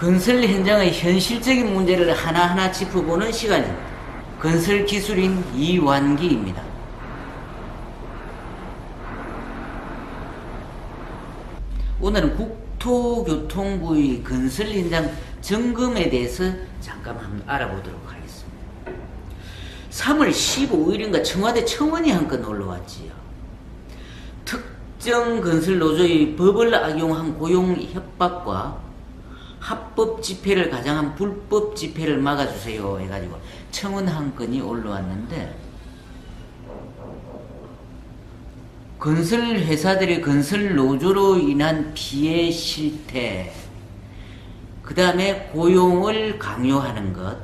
건설 현장의 현실적인 문제를 하나하나 짚어보는 시간입니다. 건설 기술인 이완기입니다. 오늘은 국토교통부의 건설 현장 점검에 대해서 잠깐 한번 알아보도록 하겠습니다. 3월 15일인가 청와대 청원이 한 건 올라왔지요. 특정 건설 노조의 법을 악용한 고용 협박과 합법 집회를 가장한 불법 집회를 막아주세요 해가지고 청원 한 건이 올라왔는데, 건설 회사들의 건설 노조로 인한 피해 실태, 그 다음에 고용을 강요하는 것,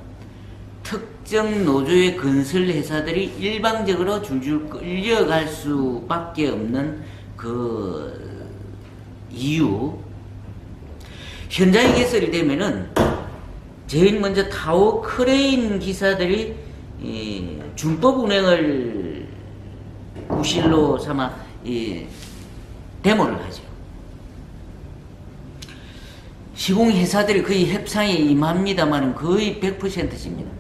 특정 노조의 건설 회사들이 일방적으로 줄줄 끌려갈 수밖에 없는 그 이유, 현장에 개설이 되면은 제일 먼저 타워 크레인 기사들이 준법 운행을 구실로 삼아 데모를 하죠. 시공회사들이 거의 협상에 임합니다만 거의 100%입니다.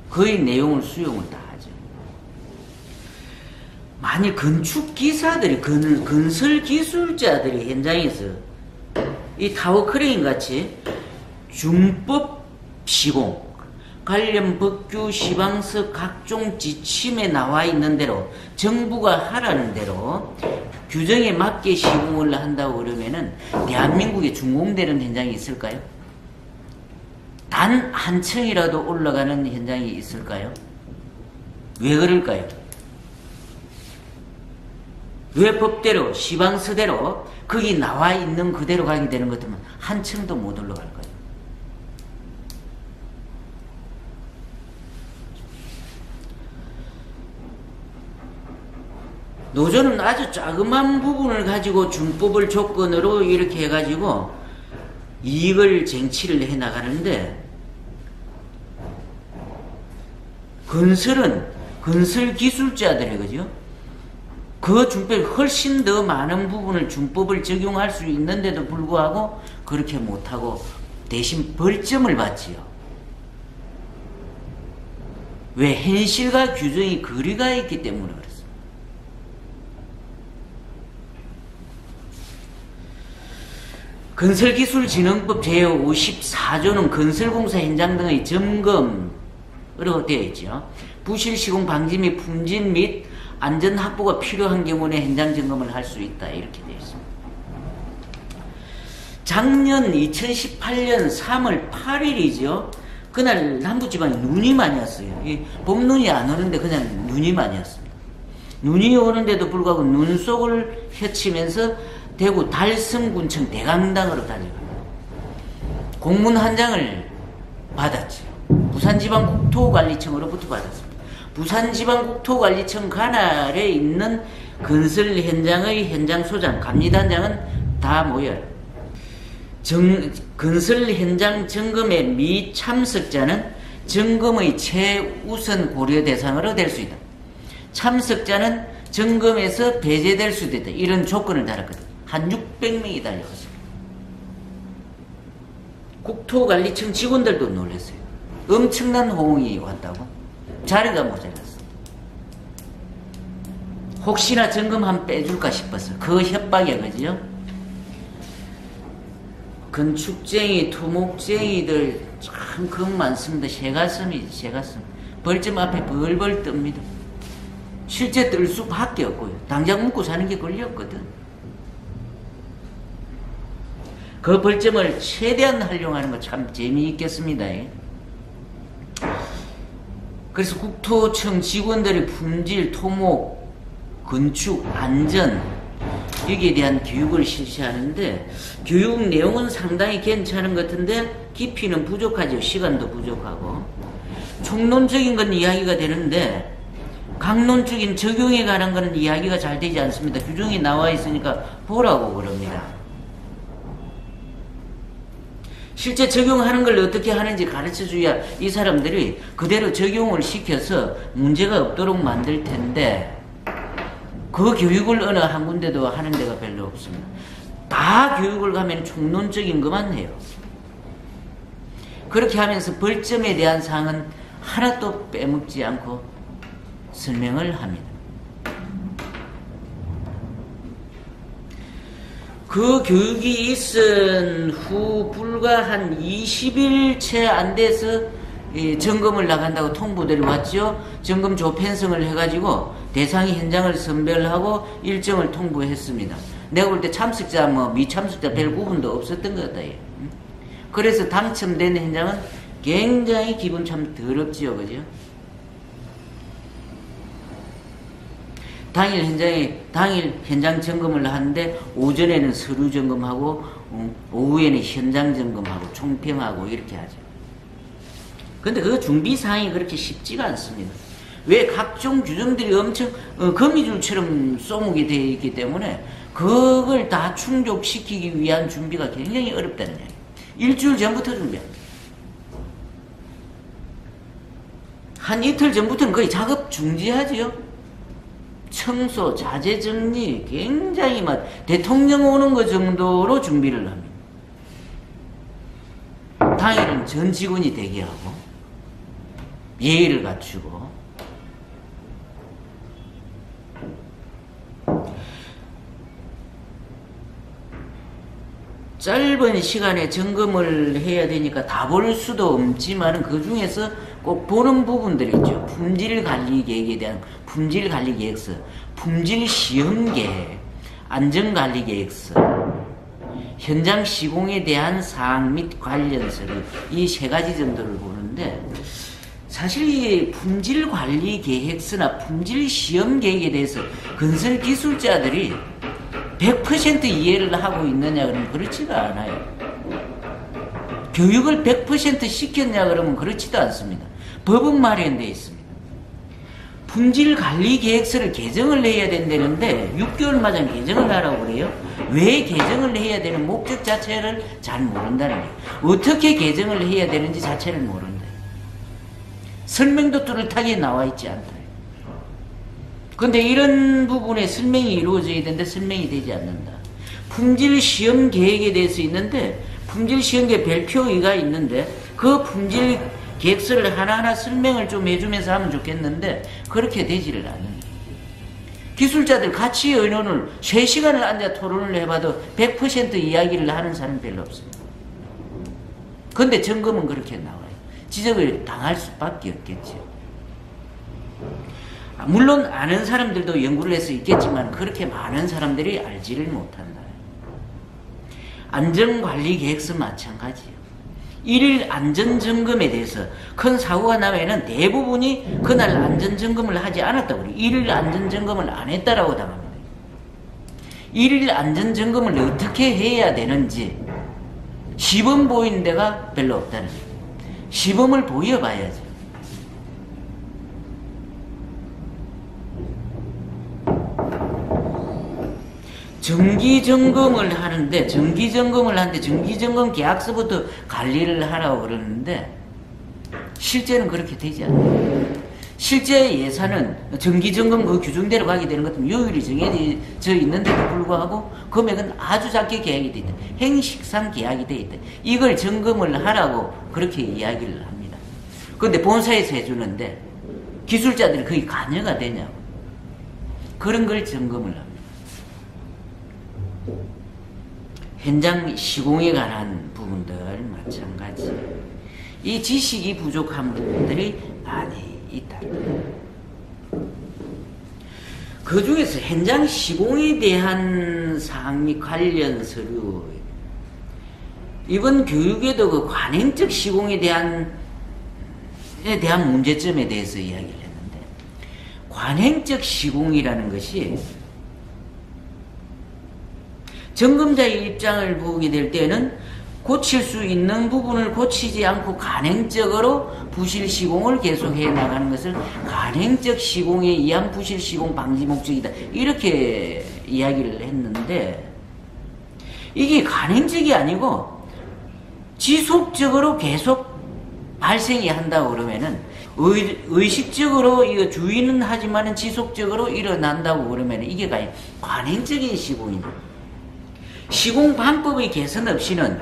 거의 내용을 수용을 다 하죠. 만일 건축기사들이, 건설 기술자들이 현장에서 이 타워 크레인 같이 준법 시공, 관련 법규 시방서 각종 지침에 나와 있는 대로 정부가 하라는 대로 규정에 맞게 시공을 한다고 그러면은 대한민국에 준공되는 현장이 있을까요? 단 한 층이라도 올라가는 현장이 있을까요? 왜 그럴까요? 왜 법대로 시방서대로 거기 나와 있는 그대로 가게 되는 것 같으면 한 층도 못 올라갈 거예요? 노조는 아주 자그마한 부분을 가지고 준법을 조건으로 이렇게 해가지고 이익을 쟁취를 해나가는데, 건설은 건설 기술자들이, 그죠? 그 준법이 훨씬 더 많은 부분을 준법을 적용할 수 있는데도 불구하고 그렇게 못하고 대신 벌점을 받지요. 왜? 현실과 규정이 거리가 있기 때문에 그렇습니다. 건설기술진흥법 제54조는 건설공사 현장 등의 점검으로 되어 있죠. 부실시공 방지 및 품질 및 안전 확보가 필요한 경우에 현장 점검을 할 수 있다, 이렇게 되어 있습니다. 작년 2018년 3월 8일이죠. 그날 남부지방에 눈이 많이 왔어요. 봄눈이 안 오는데 그냥 눈이 많이 왔습니다. 눈이 오는데도 불구하고 눈 속을 헤치면서 대구 달성군청 대강당으로 달려갑니다. 공문 한 장을 받았죠. 부산지방국토관리청으로부터 받았습니다. 부산지방국토관리청 관할에 있는 건설 현장의 현장 소장, 감리단장은 다 모여요. 건설 현장 점검의 미참석자는 점검의 최우선 고려 대상으로 될 수 있다. 참석자는 점검에서 배제될 수도 있다. 이런 조건을 달았거든. 한 600명이 달려왔습니다. 국토관리청 직원들도 놀랐어요. 엄청난 호응이 왔다고. 자리가 모자랐어. 혹시나 점검 한 빼줄까 싶었어. 그 협박이야, 그죠? 건축쟁이, 토목쟁이들 참 겁 많습니다. 새가슴이지, 새가슴. 벌점 앞에 벌벌 뜹니다. 실제 뜰 수밖에 없고요. 당장 묵고 사는 게 걸렸거든. 그 벌점을 최대한 활용하는 거 참 재미있겠습니다. 그래서 국토청 직원들의 품질, 토목, 건축, 안전, 여기에 대한 교육을 실시하는데, 교육 내용은 상당히 괜찮은 것 같은데 깊이는 부족하죠. 시간도 부족하고. 총론적인 건 이야기가 되는데 강론적인 적용에 관한 거는 이야기가 잘 되지 않습니다. 규정이 나와 있으니까 보라고 그럽니다. 실제 적용하는 걸 어떻게 하는지 가르쳐줘야 이 사람들이 그대로 적용을 시켜서 문제가 없도록 만들 텐데, 그 교육을 어느 한 군데도 하는 데가 별로 없습니다. 다 교육을 가면 총론적인 것만 해요. 그렇게 하면서 벌점에 대한 사항은 하나도 빼먹지 않고 설명을 합니다. 그 교육이 있은 후 불과 한 20일 채 안 돼서 점검을 나간다고 통보들이 왔죠. 점검 조편성을 해가지고 대상이 현장을 선별하고 일정을 통보했습니다. 내가 볼 때 참석자 미참석자 별 구분도 없었던 것 같아요. 그래서 당첨된 현장은 굉장히 기분 참 더럽지요, 그죠? 당일 현장 점검을 하는데 오전에는 서류 점검하고 오후에는 현장 점검하고 총평하고 이렇게 하죠. 근데 그 준비 사항이 그렇게 쉽지가 않습니다. 왜? 각종 규정들이 엄청 거미줄처럼 쏘무게 되어 있기 때문에 그걸 다 충족시키기 위한 준비가 굉장히 어렵다는 얘기예요. 일주일 전부터 준비합니다. 한 이틀 전부터는 거의 작업 중지하지요. 청소, 자재 정리 굉장히 대통령 오는 것 정도로 준비를 합니다. 당일은 전 직원이 대기하고 예의를 갖추고 짧은 시간에 점검을 해야 되니까 다 볼 수도 없지만 그 중에서 꼭 보는 부분들이 있죠. 품질 관리 계획에 대한 품질 관리 계획서, 품질 시험 계획, 안전 관리 계획서, 현장 시공에 대한 사항 및 관련 서류, 이 세 가지 정도를 보는데 사실 이 품질 관리 계획서나 품질 시험 계획에 대해서 건설 기술자들이 100% 이해를 하고 있느냐 그러면 그렇지가 않아요. 교육을 100% 시켰냐 그러면 그렇지도 않습니다. 법은 마련되어 있습니다. 품질관리 계획서를 개정을 해야 된다는데 6개월마다 개정을 하라고 그래요. 왜 개정을 해야 되는 목적 자체를 잘 모른다는 거예요. 어떻게 개정을 해야 되는지 자체를 모른다. 설명도 뚜렷하게 나와 있지 않다. 그런데 이런 부분에 설명이 이루어져야 되는데 설명이 되지 않는다. 품질 시험 계획에 대해서 있는데 품질 시험 계획 별표가 있는데 그 품질 계획서를 하나하나 설명을 좀 해주면서 하면 좋겠는데 그렇게 되지를 않는다. 기술자들 같이 의논을 3시간을 앉아 토론을 해봐도 100% 이야기를 하는 사람은 별로 없습니다. 그런데 점검은 그렇게 나와요. 지적을 당할 수밖에 없겠죠. 물론 아는 사람들도 연구를 해서 있겠지만 그렇게 많은 사람들이 알지를 못한다. 안전관리계획서 마찬가지예요. 일일 안전점검에 대해서 큰 사고가 나면은 대부분이 그날 안전점검을 하지 않았다고 그래요. 일일 안전점검을 안 했다라고 당합니다. 일일 안전점검을 어떻게 해야 되는지 시범 보이는 데가 별로 없다는 거예요. 시범을 보여봐야죠. 정기점검을 하는데 정기점검 계약서부터 관리를 하라고 그러는데 실제는 그렇게 되지 않아요. 실제 예산은 정기점검 그 규정대로 가게 되는 것 같으면 요율이 정해져 있는데도 불구하고 금액은 아주 작게 계약이 돼 있다. 행식상 계약이 돼 있다. 이걸 점검을 하라고 그렇게 이야기를 합니다. 그런데 본사에서 해주는데 기술자들이 거기 관여가 되냐고. 그런 걸 점검을 합니다. 현장 시공에 관한 부분들 마찬가지. 이 지식이 부족한 부분들이 많이 있다. 그 중에서 현장 시공에 대한 사항 및 관련 서류, 이번 교육에도 그 관행적 시공에 대한 문제점에 대해서 이야기를 했는데, 관행적 시공이라는 것이 점검자의 입장을 보게 될 때는 고칠 수 있는 부분을 고치지 않고 관행적으로 부실 시공을 계속해 나가는 것을 관행적 시공에 의한 부실 시공 방지 목적이다. 이렇게 이야기를 했는데 이게 관행적이 아니고 지속적으로 계속 발생이 한다고 그러면은 의식적으로 이거 주의는 하지만은 지속적으로 일어난다고 그러면은 이게 관행적인 시공이다. 시공 방법의 개선 없이는,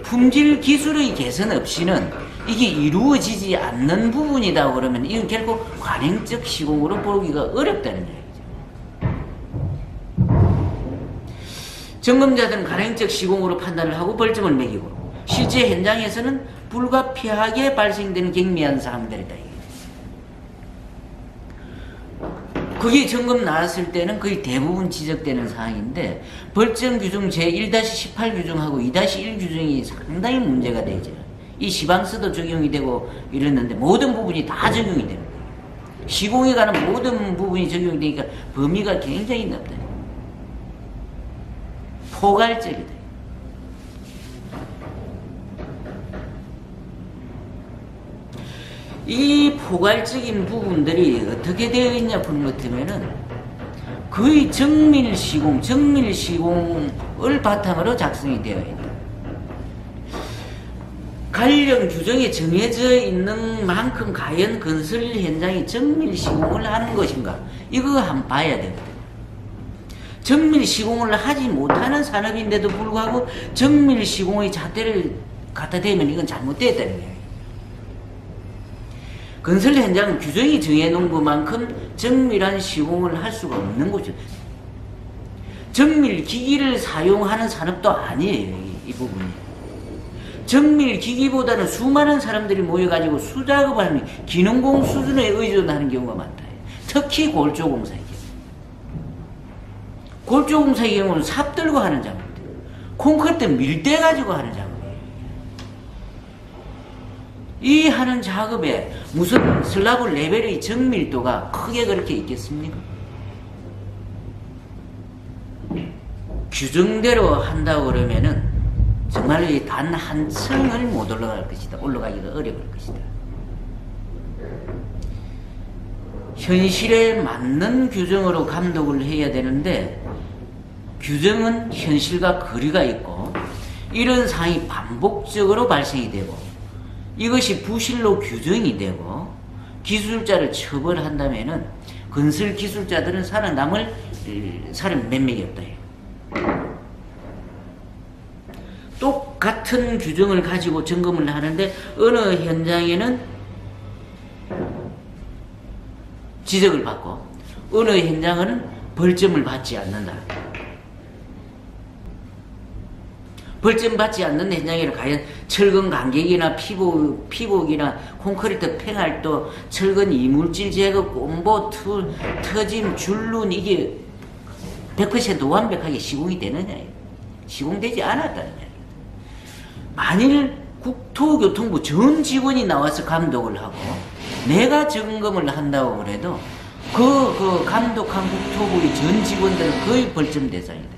품질 기술의 개선 없이는 이게 이루어지지 않는 부분이다 그러면 이건 결국 관행적 시공으로 보기가 어렵다는 얘기죠. 점검자들은 관행적 시공으로 판단을 하고 벌점을 매기고, 실제 현장에서는 불가피하게 발생되는 경미한 사항들이다. 그게 점검 나왔을 때는 거의 대부분 지적되는 사항인데, 벌점 규정 제1-18 규정하고 2-1 규정이 상당히 문제가 되죠. 이 시방서도 적용이 되고 이랬는데 모든 부분이 다 적용이 됩니다. 시공에 관한 모든 부분이 적용이 되니까 범위가 굉장히 넓다. 포괄적이다. 이 포괄적인 부분들이 어떻게 되어 있냐 보는 것 같으면은 거의 정밀시공을 바탕으로 작성이 되어 있다. 관련 규정에 정해져 있는 만큼 과연 건설 현장이 정밀시공을 하는 것인가, 이거 한번 봐야 되거든. 정밀시공을 하지 못하는 산업인데도 불구하고 정밀시공의 잣대를 갖다 대면 이건 잘못되었다는 거예요. 건설 현장은 규정이 정해놓은 것만큼 정밀한 시공을 할 수가 없는 거죠. 정밀 기기를 사용하는 산업도 아니에요, 이 부분이. 정밀 기기보다는 수많은 사람들이 모여가지고 수작업을 하는 기능공 수준에 의존하는 경우가 많다. 특히 골조공사의 경우. 골조공사의 경우는 삽 들고 하는 작업들, 콘크리트 밀대 가지고 하는 작업이에요. 이 하는 작업에 무슨 슬라브 레벨의 정밀도가 크게 그렇게 있겠습니까? 규정대로 한다고 그러면은 정말로 단 한 층을 못 올라갈 것이다. 올라가기가 어려울 것이다. 현실에 맞는 규정으로 감독을 해야 되는데, 규정은 현실과 거리가 있고 이런 사항이 반복적으로 발생이 되고 이것이 부실로 규정이 되고 기술자를 처벌한다면은 건설 기술자들은 살아남을 사람 몇 명이 없다. 똑같은 규정을 가지고 점검을 하는데 어느 현장에는 지적을 받고 어느 현장은 벌점을 받지 않는다. 벌점 받지 않는 현장에는 과연 철근 간격이나 피복이나 콘크리트 팽활도, 철근 이물질 제거, 꼼보, 터짐, 줄눈 이게 100% 완벽하게 시공이 되느냐? 시공되지 않았다는 거예요. 만일 국토교통부 전 직원이 나와서 감독을 하고 내가 점검을 한다고 그래도 그 감독한 국토부의 전 직원들은 거의 벌점 대상이다.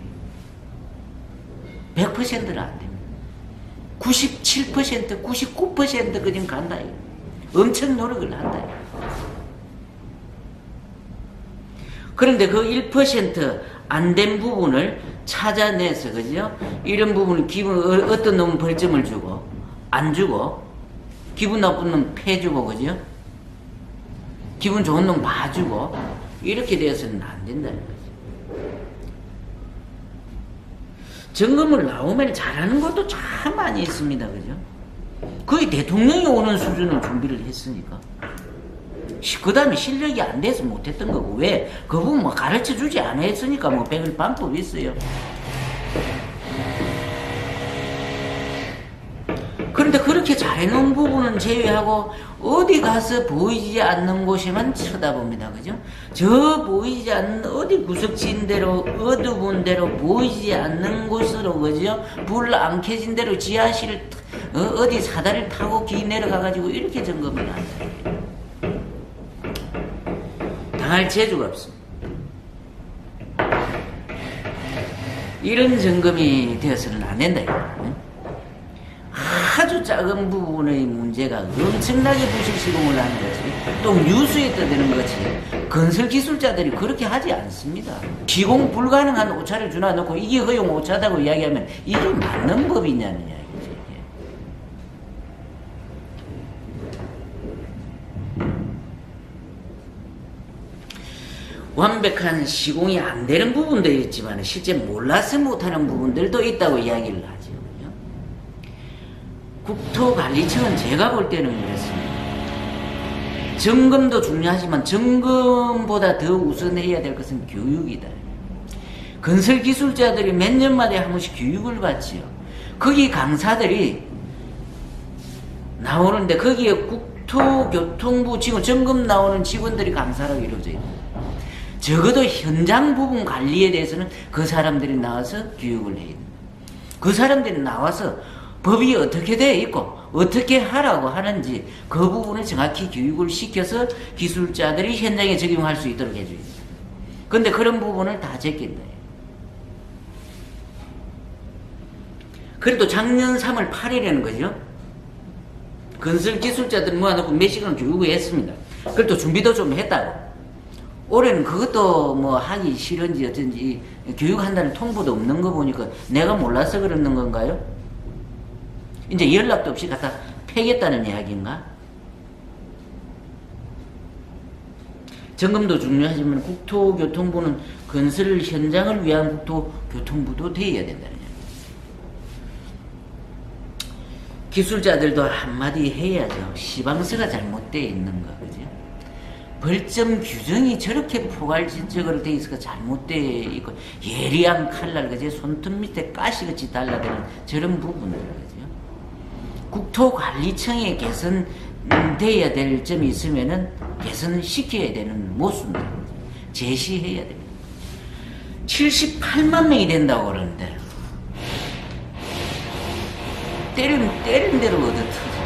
100%는 안 됩니다. 97%, 99% 그냥 간다. 엄청 노력을 한다. 그런데 그 1% 안 된 부분을 찾아내서, 그죠? 이런 부분을 어떤 놈은 벌점을 주고, 안 주고, 기분 나쁜 놈 패주고, 그죠? 기분 좋은 놈 봐주고, 이렇게 되어서는 안 된다는 거죠. 점검을 나오면 잘하는 것도 참 많이 있습니다, 그죠? 거의 대통령이 오는 수준을 준비를 했으니까. 그 다음에 실력이 안 돼서 못했던 거고, 왜? 그 부분 뭐 가르쳐 주지 않아 했으니까 뭐 배울 방법이 있어요. 그런데 그렇게 잘해놓은 부분은 제외하고 어디 가서 보이지 않는 곳에만 쳐다봅니다. 그죠? 저 보이지 않는 어디 구석진 대로 어두운 대로 보이지 않는 곳으로, 그죠? 불 안 켜진 대로 지하실을 어디 사다리를 타고 기 내려가가지고 이렇게 점검을 한다. 당할 재주가 없습니다. 이런 점검이 되어서는 안 된다. 아주 작은 부분의 문제가 엄청나게 부실 시공을 하는 거지. 또 뉴스에 떠드는 거지. 건설 기술자들이 그렇게 하지 않습니다. 시공 불가능한 오차를 주놔놓고 이게 허용 오차다고 이야기하면 이게 맞는 법이냐는 이야기죠. 완벽한 시공이 안 되는 부분도 있지만 실제 몰라서 못하는 부분들도 있다고 이야기를 하죠. 국토관리청은 제가 볼 때는 그렇습니다. 점검도 중요하지만 점검보다 더 우선해야 될 것은 교육이다. 건설기술자들이 몇 년마다 한 번씩 교육을 받지요. 거기 강사들이 나오는데 거기에 국토교통부 지금 점검 나오는 직원들이 강사라고 이루어져 있습니다. 적어도 현장 부분 관리에 대해서는 그 사람들이 나와서 교육을 해야 됩니다. 그 사람들이 나와서 법이 어떻게 되어 있고 어떻게 하라고 하는지 그 부분을 정확히 교육을 시켜서 기술자들이 현장에 적용할 수 있도록 해줘야 됩니다. 그런데 그런 부분을 다 제낀다. 그래도 작년 3월 8일에는 거죠. 건설기술자들 모아놓고 몇 시간 교육을 했습니다. 그래도 준비도 좀 했다고. 올해는 그것도 뭐 하기 싫은지 어쩐지 교육한다는 통보도 없는 거 보니까 내가 몰라서 그러는 건가요? 이제 연락도 없이 갖다 패겠다는 이야기인가? 점검도 중요하지만 국토교통부는 건설 현장을 위한 국토교통부도 되어야 된다는 이야기. 기술자들도 한마디 해야죠. 시방서가 잘못되어 있는 거, 그죠? 벌점 규정이 저렇게 포괄적으로 되어 있어서 잘못되어 있고, 예리한 칼날, 그죠? 손톱 밑에 가시같이 달라드는 저런 부분들, 그죠? 국토관리청에 개선되어야 될 점이 있으면은 개선시켜야 되는 모습들, 제시해야 됩니다. 78만 명이 된다고 그러는데, 때린 대로 얻어터집니다.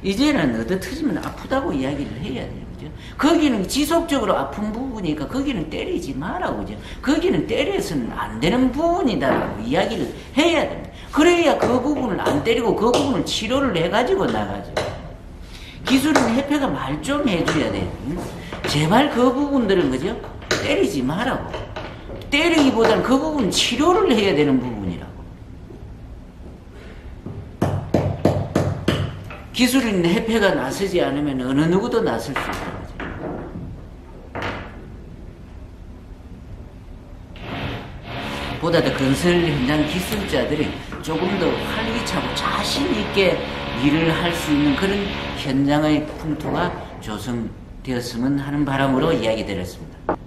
이제는 얻어터지면 아프다고 이야기를 해야 돼요. 그죠? 거기는 지속적으로 아픈 부분이니까 거기는 때리지 마라고. 그죠? 거기는 때려서는 안 되는 부분이다라고 이야기를 해야 됩니다. 그래야 그 부분을 안 때리고 그 부분을 치료를 해가지고 나가죠. 기술은 협회가 말 좀 해줘야 돼요. 제발 그 부분들은 그죠? 때리지 마라고. 때리기보다는 그 부분 치료를 해야 되는 부분이라고. 기술인 협회가 나서지 않으면 어느 누구도 나설 수 있다는 거죠. 보다 더 건설 현장 기술자들이 조금 더 활기차고 자신 있게 일을 할 수 있는 그런 현장의 풍토가 조성되었으면 하는 바람으로 이야기 드렸습니다.